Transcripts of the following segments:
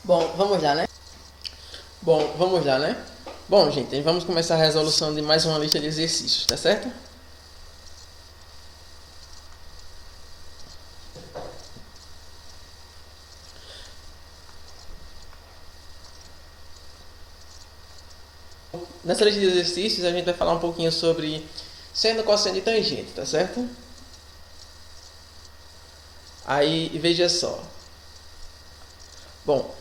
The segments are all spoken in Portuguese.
Bom, vamos lá, né? Bom, gente, vamos começar a resolução de mais uma lista de exercícios, tá certo? Nessa lista de exercícios a gente vai falar um pouquinho sobre seno, cosseno e tangente, tá certo? Aí, veja só. Bom,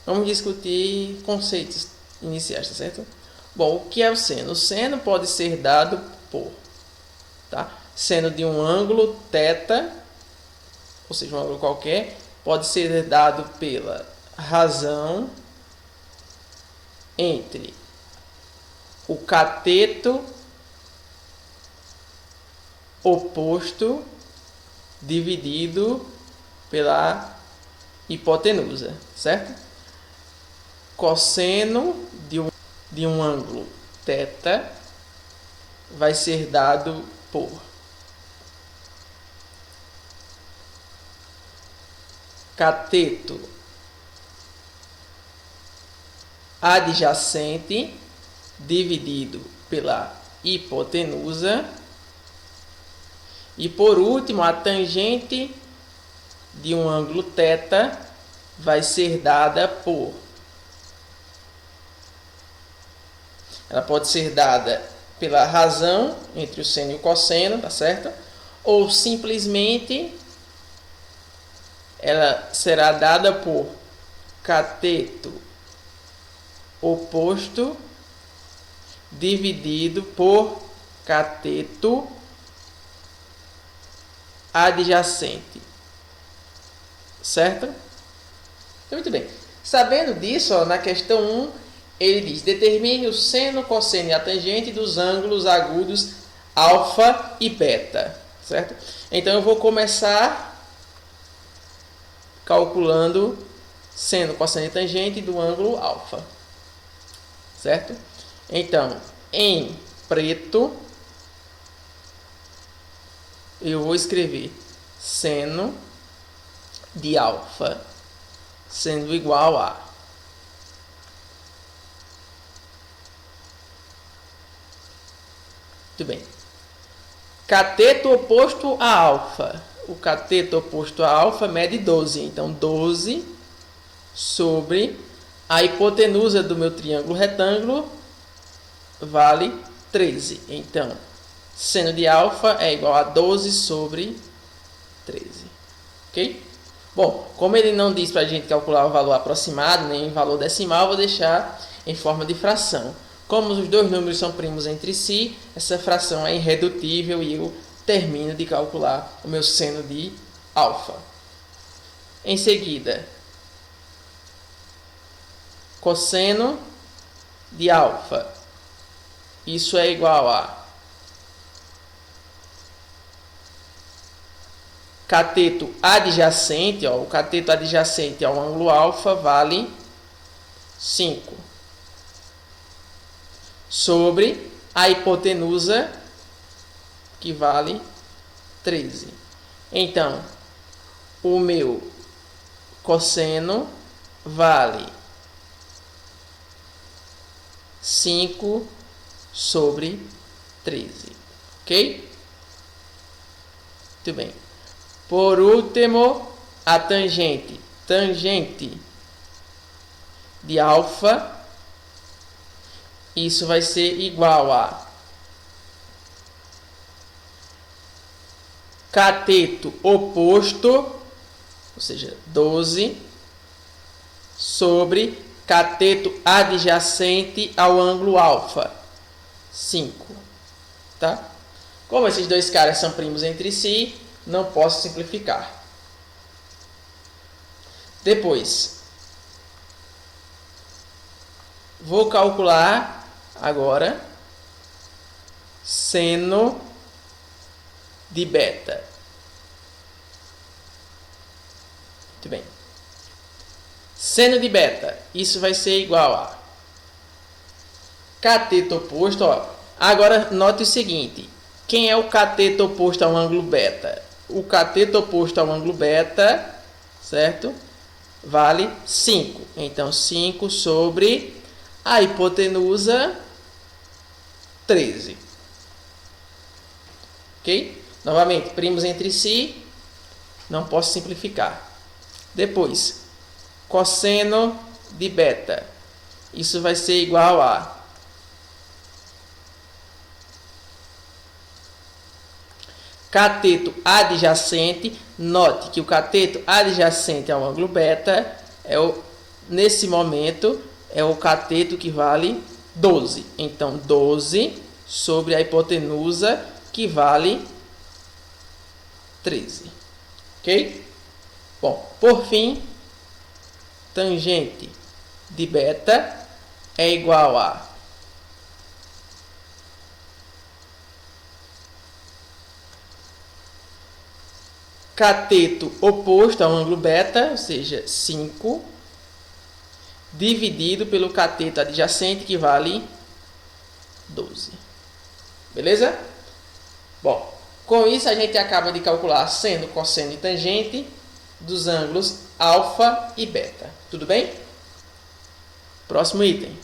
vamos discutir conceitos iniciais, tá certo? Bom, o que é o seno? O seno pode ser dado por, tá? Seno de um ângulo θ, ou seja, um ângulo qualquer, pode ser dado pela razão entre o cateto oposto dividido pela hipotenusa, certo? Cosseno de um ângulo θ vai ser dado por cateto adjacente dividido pela hipotenusa e, por último, a tangente de um ângulo θ vai ser dada por... Ela pode ser dada pela razão entre o seno e o cosseno, tá certo? Ou simplesmente ela será dada por cateto oposto dividido por cateto adjacente, certo? Então, muito bem. Sabendo disso, ó, na questão 1, ele diz: determine o seno, cosseno e a tangente dos ângulos agudos alfa e beta, certo? Então, eu vou começar calculando seno, cosseno e tangente do ângulo alfa, certo? Então, em preto, eu vou escrever seno de alfa sendo igual a muito bem, cateto oposto a alfa. O cateto oposto a alfa mede 12. Então, 12 sobre a hipotenusa do meu triângulo retângulo vale 13. Então, seno de alfa é igual a 12 sobre 13. Ok? Bom, como ele não diz para a gente calcular o valor aproximado, nem o valor decimal, vou deixar em forma de fração. Como os dois números são primos entre si, essa fração é irredutível e eu termino de calcular o meu seno de alfa. Em seguida, cosseno de alfa. Isso é igual a cateto adjacente, ó, o cateto adjacente ao ângulo alfa vale 5 sobre a hipotenusa, que vale 13. Então, o meu cosseno vale 5 sobre 13. Ok? Muito bem. Por último, a tangente. Tangente de alfa. Isso vai ser igual a cateto oposto, ou seja, 12, sobre cateto adjacente ao ângulo alfa, 5. Tá? Como esses dois caras são primos entre si, não posso simplificar. Depois, vou calcular agora seno de beta. Muito bem. Seno de beta, isso vai ser igual a cateto oposto. Ó. Agora, note o seguinte. Quem é o cateto oposto ao ângulo beta? O cateto oposto ao ângulo beta, certo? vale 5. Então, 5 sobre a hipotenusa 13. Ok? Novamente, primos entre si, não posso simplificar. Depois, cosseno de beta. Isso vai ser igual a cateto adjacente. Note que o cateto adjacente ao ângulo beta nesse momento é o cateto que vale 12. Então, 12 sobre a hipotenusa que vale 13. Ok? Bom, por fim, tangente de beta é igual a cateto oposto ao ângulo beta, ou seja, 5, dividido pelo cateto adjacente, que vale 12. Beleza? Bom, com isso a gente acaba de calcular seno, cosseno e tangente dos ângulos alfa e beta. Tudo bem? Próximo item.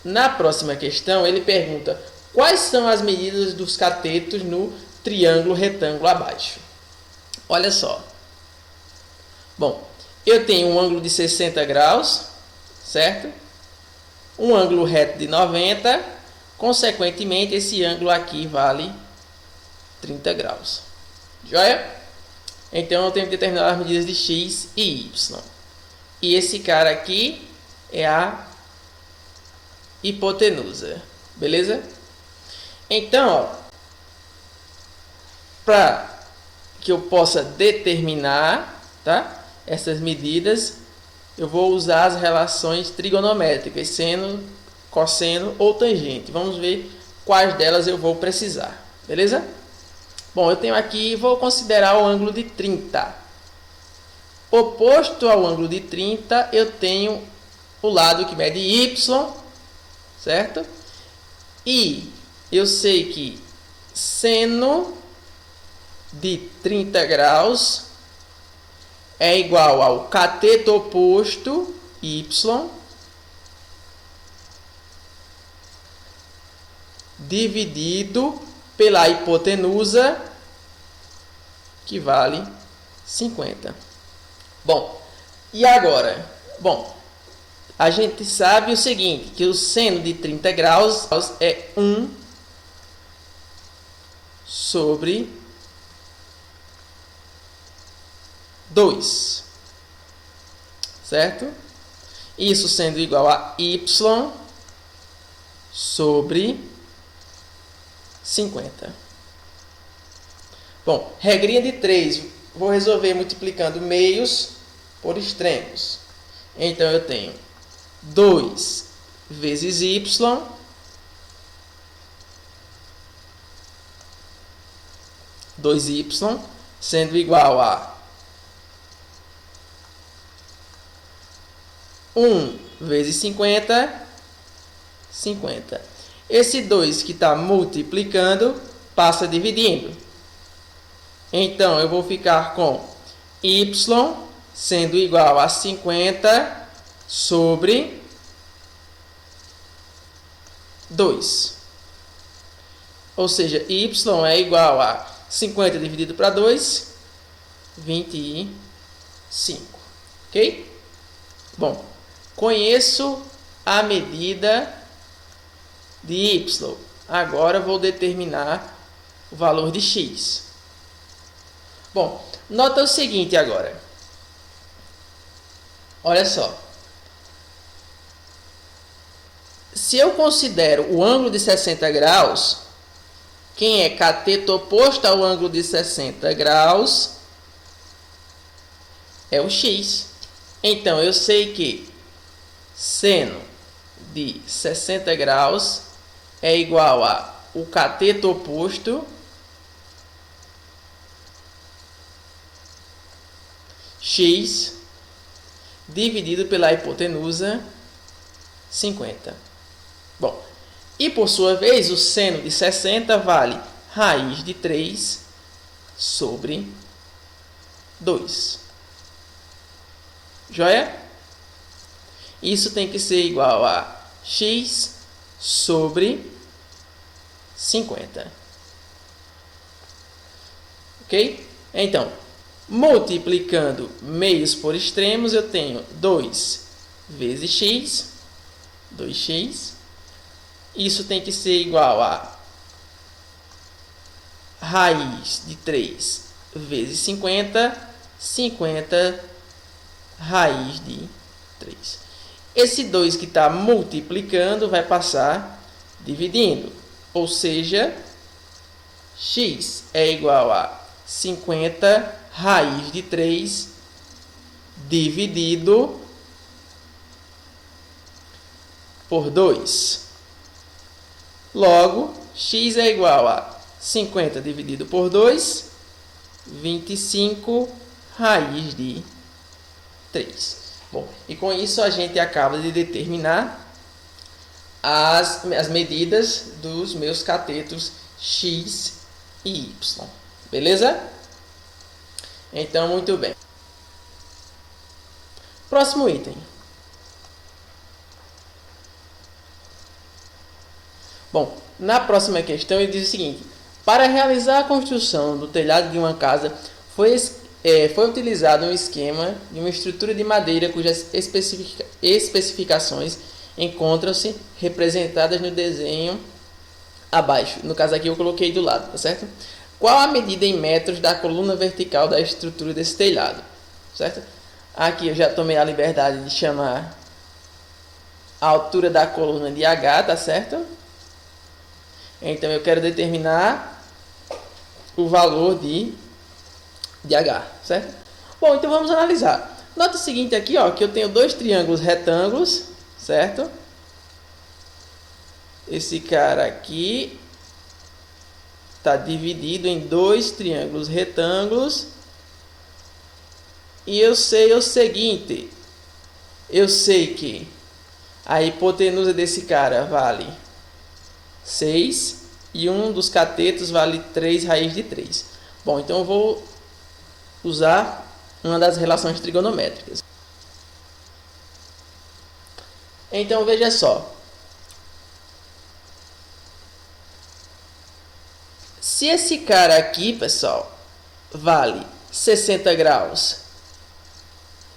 Na próxima questão, ele pergunta quais são as medidas dos catetos no triângulo retângulo abaixo. Olha só. Bom, eu tenho um ângulo de 60 graus, certo? Um ângulo reto de 90. Consequentemente, esse ângulo aqui vale 30 graus. Joia? Então, eu tenho que determinar as medidas de x e y. E esse cara aqui é a hipotenusa. Beleza? Então, para que eu possa determinar, tá, essas medidas, eu vou usar as relações trigonométricas, seno, cosseno ou tangente. Vamos ver quais delas eu vou precisar. Beleza? Bom, eu tenho aqui, vou considerar o ângulo de 30. Oposto ao ângulo de 30, eu tenho o lado que mede y, certo? E eu sei que seno de 30 graus é igual ao cateto oposto, y, dividido pela hipotenusa, que vale 50. Bom, e agora? Bom, a gente sabe o seguinte, que o seno de 30 graus é 1 sobre 2, certo? Isso sendo igual a y sobre 50. Bom, regrinha de 3, vou resolver multiplicando meios por extremos. Então, eu tenho 2 vezes y sendo igual a 1 vezes 50, 50. Esse 2 que está multiplicando passa dividindo. Então, eu vou ficar com y sendo igual a 50 sobre 2. Ou seja, y é igual a 50 dividido para 2, 25. Ok? Bom, conheço a medida de y. Agora vou determinar o valor de x. Bom, nota o seguinte agora. Olha só. Se eu considero o ângulo de 60 graus, quem é cateto oposto ao ângulo de 60 graus é o x. Então, eu sei que seno de 60 graus é igual a o cateto oposto x dividido pela hipotenusa 50. Bom, e por sua vez, o seno de 60 vale raiz de 3 sobre 2. Joia? Isso tem que ser igual a x sobre 50. Ok? Então, multiplicando meios por extremos, eu tenho 2 vezes x, 2x. Isso tem que ser igual a raiz de 3 vezes 50, 50 raiz de 3. Esse 2 que está multiplicando vai passar dividindo. Ou seja, x é igual a 50 raiz de 3 dividido por 2. Logo, x é igual a 50 dividido por 2, 25 raiz de 3. Bom, e com isso a gente acaba de determinar as medidas dos meus catetos x e y. Beleza? Então, muito bem. Próximo item. Bom, na próxima questão ele diz o seguinte: para realizar a construção do telhado de uma casa foi utilizado um esquema de uma estrutura de madeira cujas especificações encontram-se representadas no desenho abaixo. No caso aqui eu coloquei do lado, tá certo? Qual a medida em metros da coluna vertical da estrutura desse telhado? Certo? Aqui eu já tomei a liberdade de chamar a altura da coluna de H, tá certo? Então eu quero determinar o valor de H, certo? Bom, então vamos analisar. Nota o seguinte aqui, ó, que eu tenho dois triângulos retângulos, certo? Esse cara aqui está dividido em dois triângulos retângulos. E eu sei o seguinte: eu sei que a hipotenusa desse cara vale 6 e um dos catetos vale 3 raiz de 3. Bom, então eu vou usar uma das relações trigonométricas. Então veja só. Se esse cara aqui, pessoal, vale 60 graus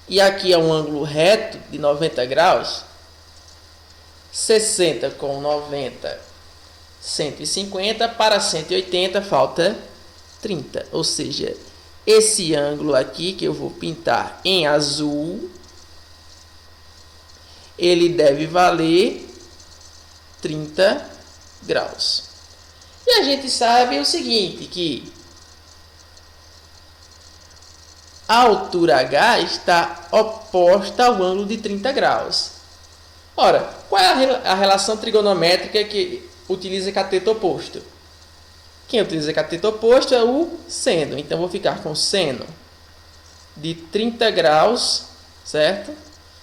e aqui é um ângulo reto de 90 graus, 60 com 90, 150, para 180 falta 30. Ou seja, esse ângulo aqui que eu vou pintar em azul, ele deve valer 30 graus. E a gente sabe o seguinte, que a altura H está oposta ao ângulo de 30 graus. Ora, qual é a relação trigonométrica que utiliza cateto oposto? Quem utiliza cateto oposto é o seno. Então, vou ficar com seno de 30 graus, certo?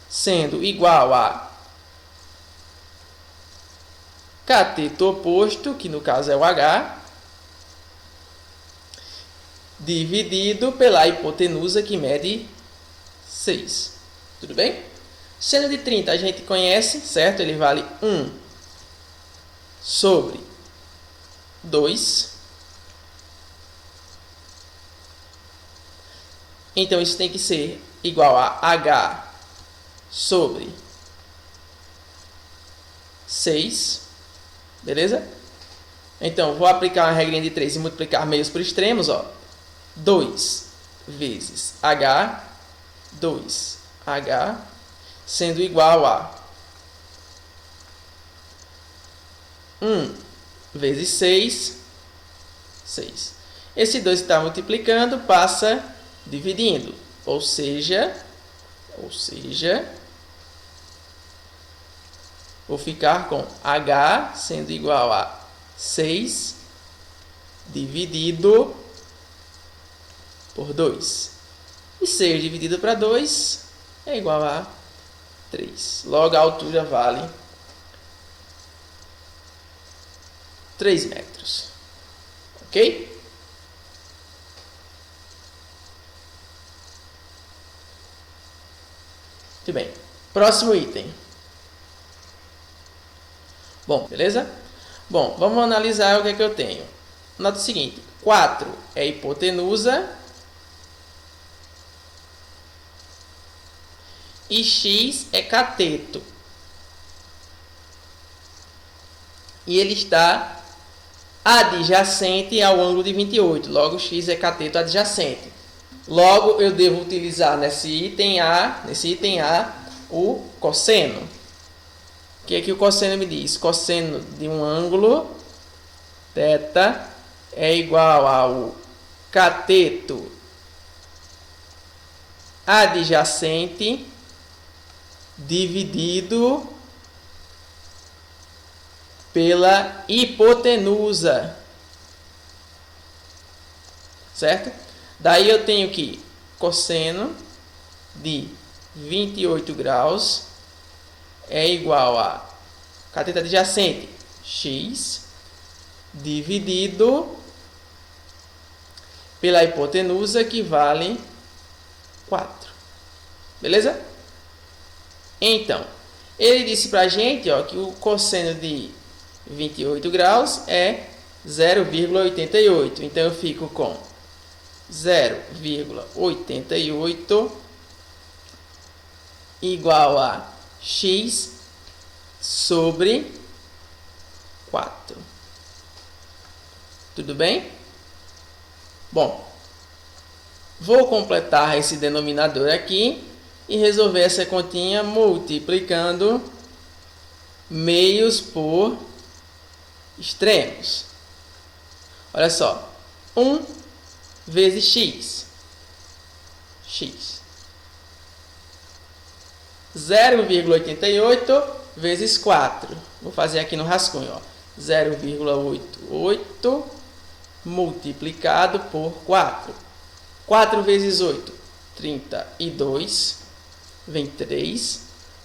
Sendo igual a cateto oposto, que no caso é o H, dividido pela hipotenusa, que mede 6. Tudo bem? Seno de 30 a gente conhece, certo? Ele vale 1 sobre 2. Então, isso tem que ser igual a H sobre 6. Beleza? Então, vou aplicar uma regrinha de 3 e multiplicar meios por extremos. Ó. 2 vezes H, 2H, sendo igual a 1 vezes 6, 6. Esse 2 está multiplicando, passa dividindo. Ou seja, vou ficar com H sendo igual a 6 dividido por 2. E 6 dividido para 2 é igual a 3. Logo, a altura vale 3 metros. Ok? Muito bem. Próximo item. Bom, beleza? Bom, vamos analisar o que é que eu tenho. Nota o seguinte. 4 é hipotenusa. E x é cateto. E ele está adjacente ao ângulo de 28. Logo, x é cateto adjacente. Logo, eu devo utilizar nesse item A, o cosseno. O que é que o cosseno me diz? Cosseno de um ângulo, θ, é igual ao cateto adjacente dividido pela hipotenusa, certo? Daí eu tenho que cosseno de 28 graus é igual a cateto adjacente x dividido pela hipotenusa, que vale 4. Beleza? Então, ele disse pra gente, ó, que o cosseno de 28 graus é 0,88. Então, eu fico com 0,88 igual a x sobre 4. Tudo bem? Bom, vou completar esse denominador aqui e resolver essa continha multiplicando meios por extremos. Olha só, 1 vezes x. 0,88 vezes 4. Vou fazer aqui no rascunho, ó. 0,88 multiplicado por 4. 4 vezes 8, 32. Vem 3.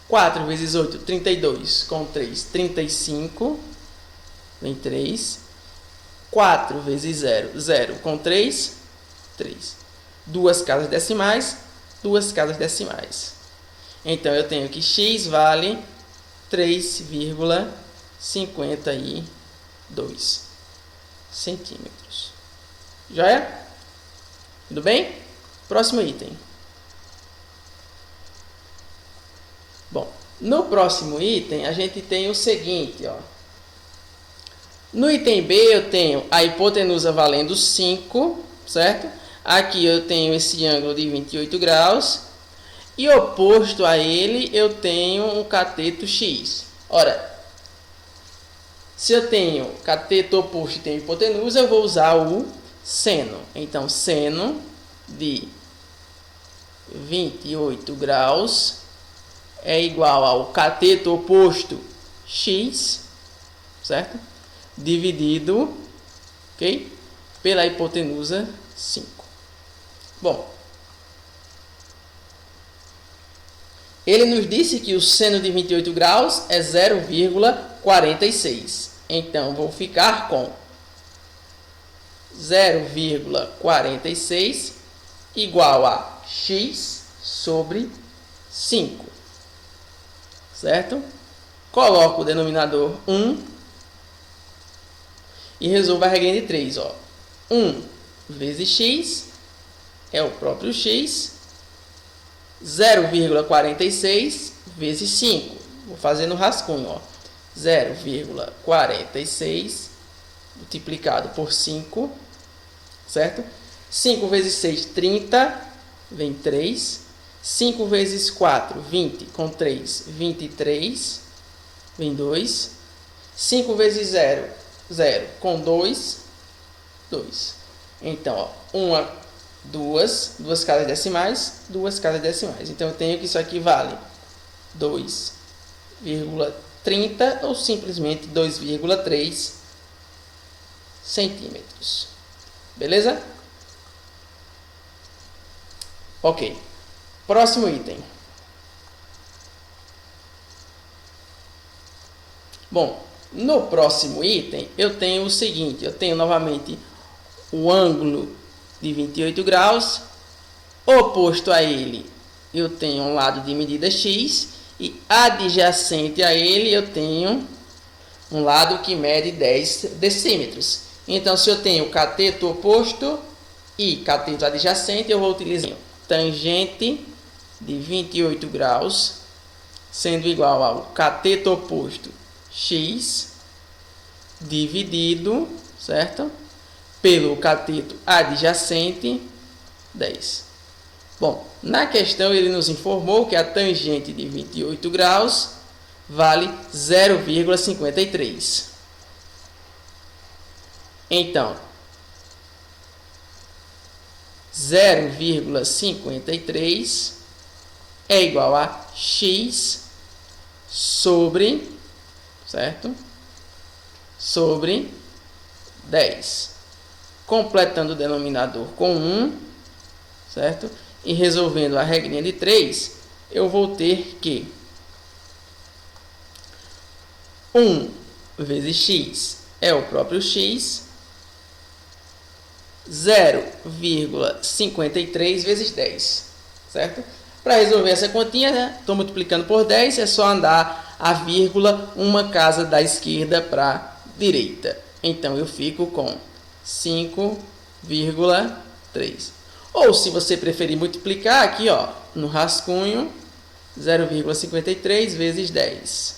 4 vezes 8, 32. Com 3, 35. Vem 3. 4 vezes 0, 0. Com 3, 3. Duas casas decimais, duas casas decimais. Então, eu tenho que x vale 3,52 centímetros. Já é? Tudo bem? Próximo item. Bom, no próximo item, a gente tem o seguinte, ó. No item B, eu tenho a hipotenusa valendo 5, certo? Aqui eu tenho esse ângulo de 28 graus. E oposto a ele, eu tenho um cateto x. Ora, se eu tenho cateto oposto e tenho hipotenusa, eu vou usar o seno. Então, seno de 28 graus é igual ao cateto oposto x, certo? Dividido, ok? Pela hipotenusa 5. Bom, ele nos disse que o seno de 28 graus é 0,46. Então, vou ficar com 0,46 igual a x sobre 5. Certo? Coloco o denominador 1 e resolvo a regrinha de 3. Ó. 1 vezes x é o próprio x. 0,46 vezes 5. Vou fazer no rascunho, ó. 0,46 multiplicado por 5, certo? 5 vezes 6, 30, vem 3. 5 vezes 4, 20, com 3, 23, vem 2. 5 vezes 0, 0, com 2, 2. Então, ó, duas casas decimais, duas casas decimais. Então, eu tenho que isso aqui vale 2,30 ou simplesmente 2,3 centímetros. Beleza? Ok. Próximo item. Bom, no próximo item, eu tenho o seguinte. Eu tenho novamente o ângulo de 28 graus, oposto a ele eu tenho um lado de medida x e adjacente a ele eu tenho um lado que mede 10 decímetros. Então, se eu tenho cateto oposto e cateto adjacente, eu vou utilizar tangente de 28 graus, sendo igual ao cateto oposto x dividido, certo? Pelo cateto adjacente 10. Bom, na questão ele nos informou que a tangente de 28 graus vale 0,53. Então, 0,53 é igual a x sobre, certo? Sobre 10. Completando o denominador com 1, certo? E resolvendo a regrinha de 3, eu vou ter que 1 vezes x é o próprio x, 0,53 vezes 10, certo? Para resolver essa continha, né? Estou multiplicando por 10, é só andar a vírgula uma casa da esquerda para a direita. Então, eu fico com 5,3. Ou, se você preferir multiplicar, aqui ó, no rascunho, 0,53 vezes 10.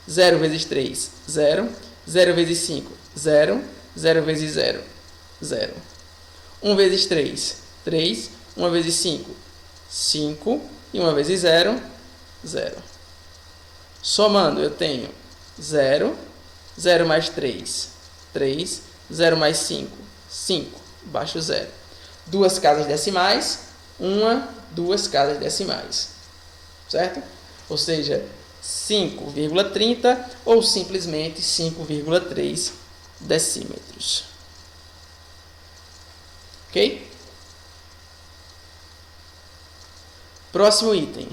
0 vezes 3, 0. 0 vezes 5, 0. 0 vezes 0, 0. 1 vezes 3, 3. 1 vezes 5, 5. E 1 vezes 0, 0. Somando, eu tenho 0. 0 mais 3, 3. 0 mais 5, 5. Baixo 0. Duas casas decimais, 2 casas decimais. Certo? Ou seja, 5,30 ou simplesmente 5,3 decímetros. Ok? Próximo item.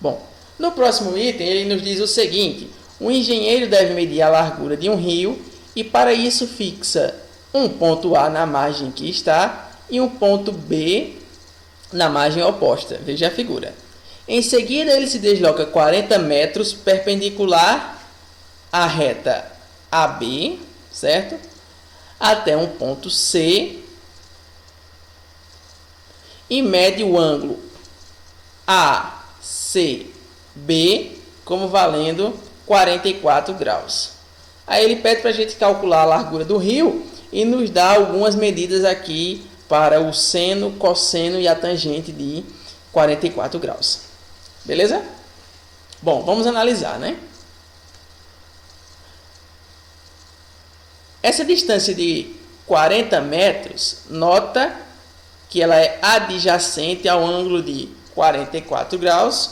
Bom, no próximo item ele nos diz o seguinte: o engenheiro deve medir a largura de um rio e para isso fixa um ponto A na margem que está e um ponto B na margem oposta. Veja a figura. Em seguida, ele se desloca 40 metros perpendicular à reta AB, certo? Até um ponto C e mede o ângulo ACB como valendo 44 graus. Aí ele pede para a gente calcular a largura do rio e nos dá algumas medidas aqui para o seno, cosseno e a tangente de 44 graus. Beleza? Bom, vamos analisar, né? Essa distância de 40 metros, nota que ela é adjacente ao ângulo de 44 graus.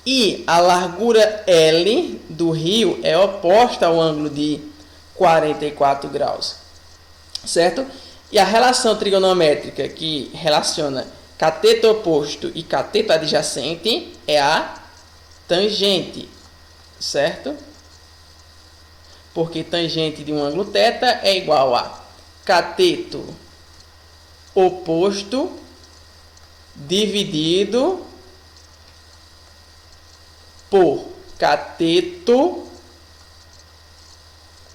E a largura L do rio é oposta ao ângulo de 44 graus. Certo? E a relação trigonométrica que relaciona cateto oposto e cateto adjacente é a tangente, certo? Porque tangente de um ângulo θ é igual a cateto oposto dividido por cateto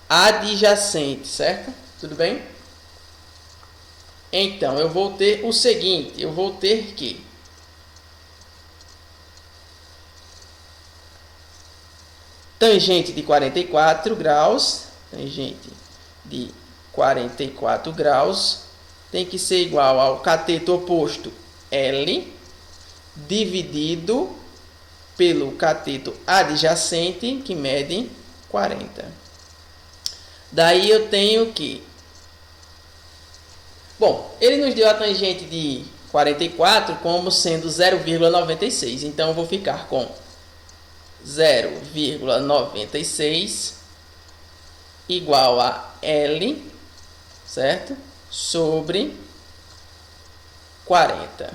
adjacente, certo? Tudo bem? Então, eu vou ter o seguinte, eu vou ter que tangente de 44 graus, tangente de 44 graus tem que ser igual ao cateto oposto L dividido pelo cateto adjacente, que mede 40. Daí eu tenho que... Bom, ele nos deu a tangente de 44 como sendo 0,96. Então, eu vou ficar com 0,96 igual a L, certo? Sobre 40.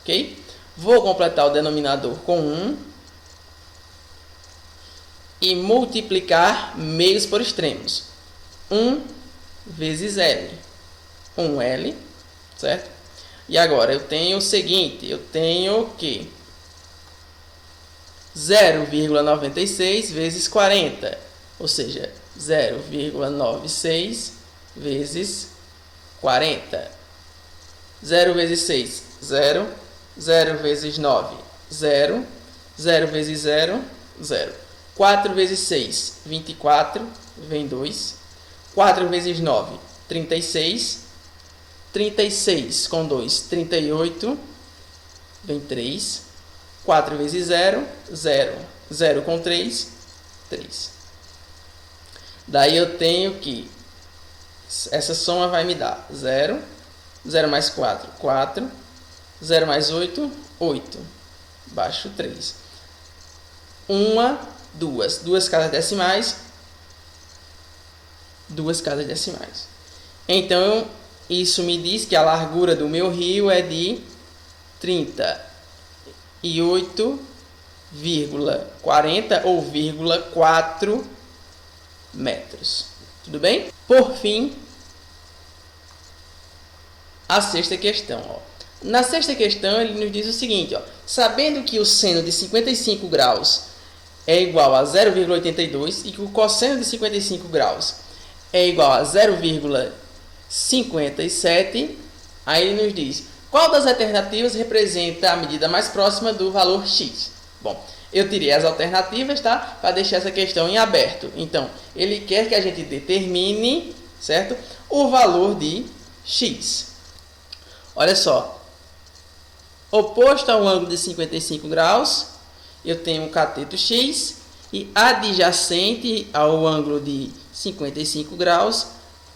Ok? Vou completar o denominador com 1 e multiplicar meios por extremos. 1 vezes L. 1L certo? E agora eu tenho o seguinte, eu tenho que 0,96 vezes 40, ou seja, 0,96 vezes 40. 0 vezes 6, 0. 0 vezes 9, 0. 0 vezes 0, 0. 4 vezes 6, 24, vem 2. 4 vezes 9, 36. 36 com 2, 38, vem 3. 4 vezes 0, 0. 0 com 3, 3. Daí eu tenho que essa soma vai me dar 0. 0 mais 4, 4. 0 mais 8, 8. Baixo 3. 1, 2. 2 casas decimais. 2 casas decimais. Então, isso me diz que a largura do meu rio é de 38,40 ou 4 metros. Tudo bem? Por fim, a sexta questão. Ó. Na sexta questão, ele nos diz o seguinte. Ó, sabendo que o seno de 55 graus é igual a 0,82 e que o cosseno de 55 graus é igual a 0,57, aí ele nos diz, qual das alternativas representa a medida mais próxima do valor x? Bom, eu tirei as alternativas, tá? Para deixar essa questão em aberto. Então, ele quer que a gente determine, certo? O valor de x. Olha só. Oposto ao ângulo de 55 graus, eu tenho um cateto x e adjacente ao ângulo de 55 graus,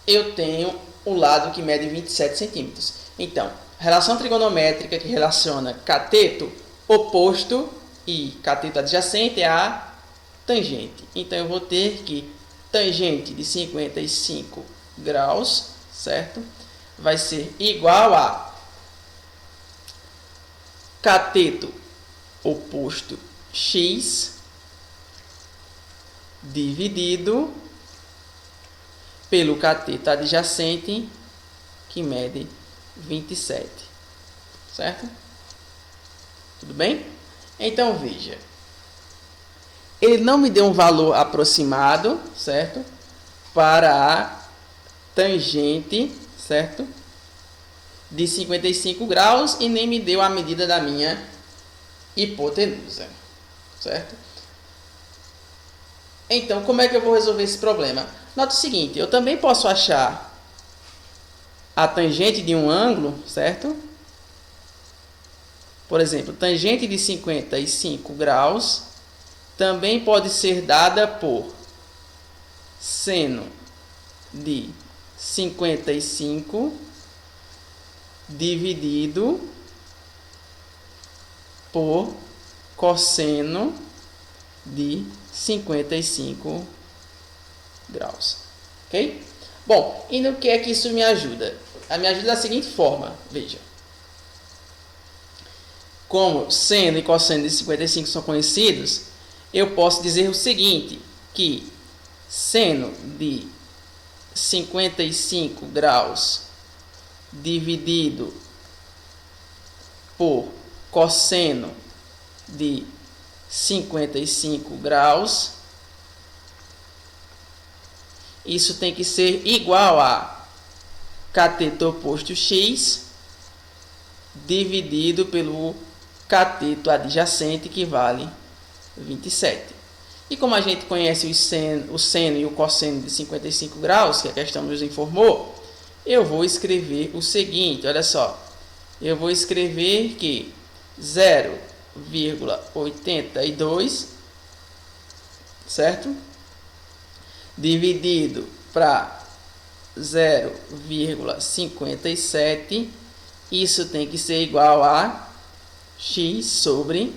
eu tenho o lado que mede 27 centímetros. Então, relação trigonométrica que relaciona cateto oposto e cateto adjacente é a tangente. Então, eu vou ter que tangente de 55 graus, certo? Vai ser igual a cateto oposto x dividido pelo cateto adjacente, que mede 27, certo? Tudo bem? Então, veja. Ele não me deu um valor aproximado, certo? Para a tangente, certo? De 55 graus e nem me deu a medida da minha hipotenusa, certo? Então, como é que eu vou resolver esse problema? Nota o seguinte, eu também posso achar a tangente de um ângulo, certo? Por exemplo, tangente de 55 graus também pode ser dada por seno de 55 dividido por cosseno de 55 graus. Ok? Bom, e no que é que isso me ajuda? Me ajuda da seguinte forma, veja. Como seno e cosseno de 55 são conhecidos, eu posso dizer o seguinte, que seno de 55 graus dividido por cosseno de 55 graus, isso tem que ser igual a cateto oposto x dividido pelo cateto adjacente, que vale 27. E como a gente conhece o seno e o cosseno de 55 graus, que a questão nos informou, eu vou escrever o seguinte, olha só. Eu vou escrever que 0,82, certo? Dividido para 0,57, isso tem que ser igual a x sobre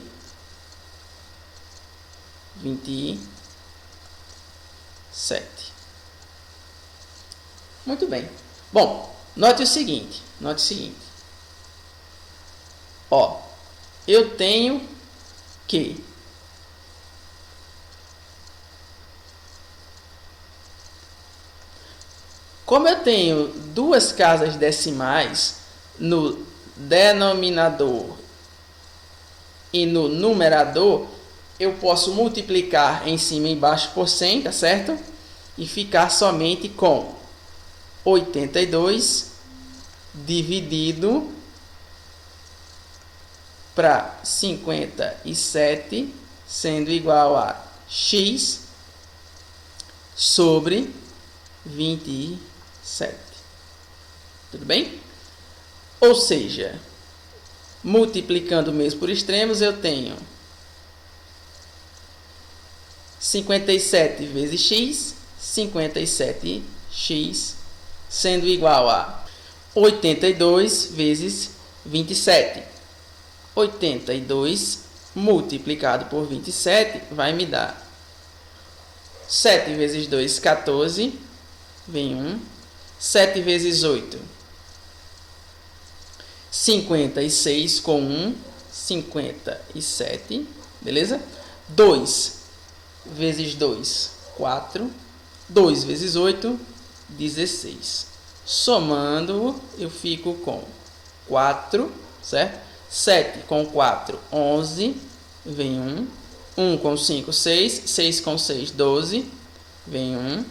27. Muito bem. Bom, note o seguinte. Ó, eu tenho que como eu tenho duas casas decimais, no denominador e no numerador, eu posso multiplicar em cima e embaixo por 100, tá certo? E ficar somente com 82 dividido para 57, sendo igual a x sobre 27. Tudo bem? Ou seja, multiplicando mesmo por extremos, eu tenho 57 vezes x, 57x, sendo igual a 82 vezes 27. 82 multiplicado por 27 vai me dar 7 vezes 2, 14, vem 1. 7 vezes 8, 56 com 1, 57, beleza? 2 vezes 2, 4. 2 vezes 8, 16. Somando, eu fico com 4, certo? 7 com 4, 11, vem 1. 1 com 5, 6. 6 com 6, 12, vem 1.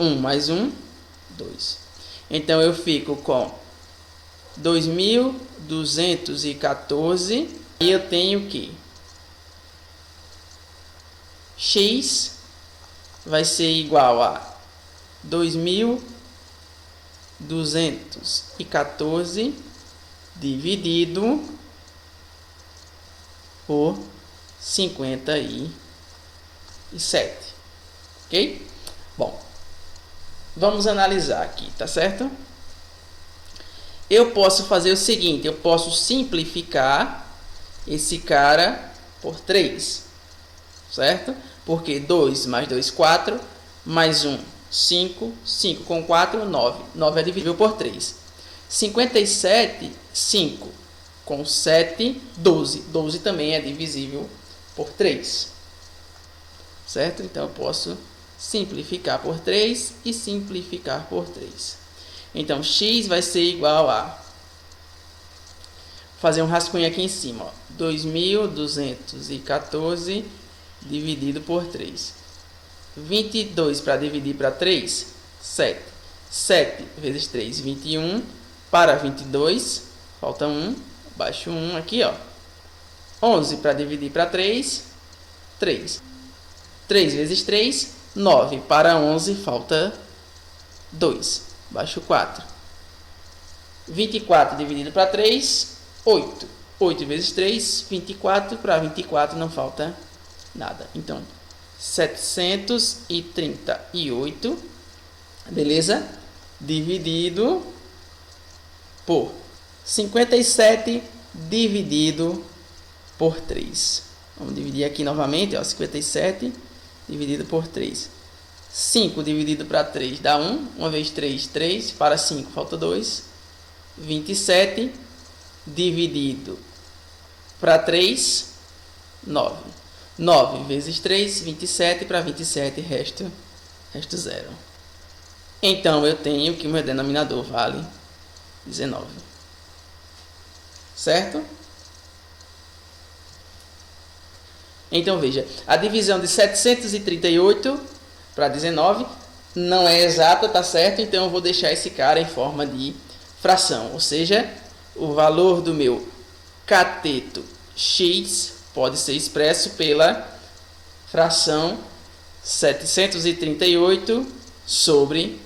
1 mais 1, 2. Então, eu fico com 2.214. E eu tenho que x vai ser igual a 2.214 dividido por 57. Ok? Bom, vamos analisar aqui, tá certo? Eu posso fazer o seguinte, eu posso simplificar esse cara por 3, certo? Porque 2 mais 2, 4, mais 1, 5, 5 com 4, 9. 9 é divisível por 3. 57, 5 com 7, 12. 12 também é divisível por 3. Certo? Então, eu posso simplificar por 3 e simplificar por 3. Então, x vai ser igual a... fazer um rascunho aqui em cima, ó. 2.214 dividido por 3. 22 para dividir para 3, 7. 7 vezes 3, 21. Para 22, falta 1. Baixo 1 aqui, ó. 11 para dividir para 3, 3. 3 vezes 3, 9. Para 11, falta 2. Baixo 4. 24 dividido para 3, 8. 8 vezes 3, 24. Para 24 não falta nada. Então, 738, beleza? Dividido por 57 dividido por 3. Vamos dividir aqui novamente, ó, 57 dividido por 3. 5 dividido para 3 dá 1. 1 vezes 3, 3. Para 5 falta 2. 27 dividido para 3, 9. 9 vezes 3, 27. Para 27, resto 0. Então, eu tenho que o meu denominador vale 19. Certo? Então, veja, a divisão de 738 para 19 não é exata, tá certo? Então, eu vou deixar esse cara em forma de fração. Ou seja, o valor do meu cateto x pode ser expresso pela fração 738 sobre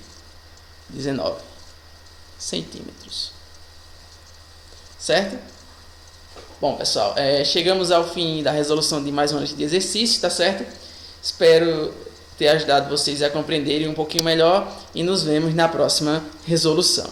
19 centímetros. Certo? Bom, pessoal, chegamos ao fim da resolução de mais uma lista de exercícios, tá certo? Espero ter ajudado vocês a compreenderem um pouquinho melhor e nos vemos na próxima resolução.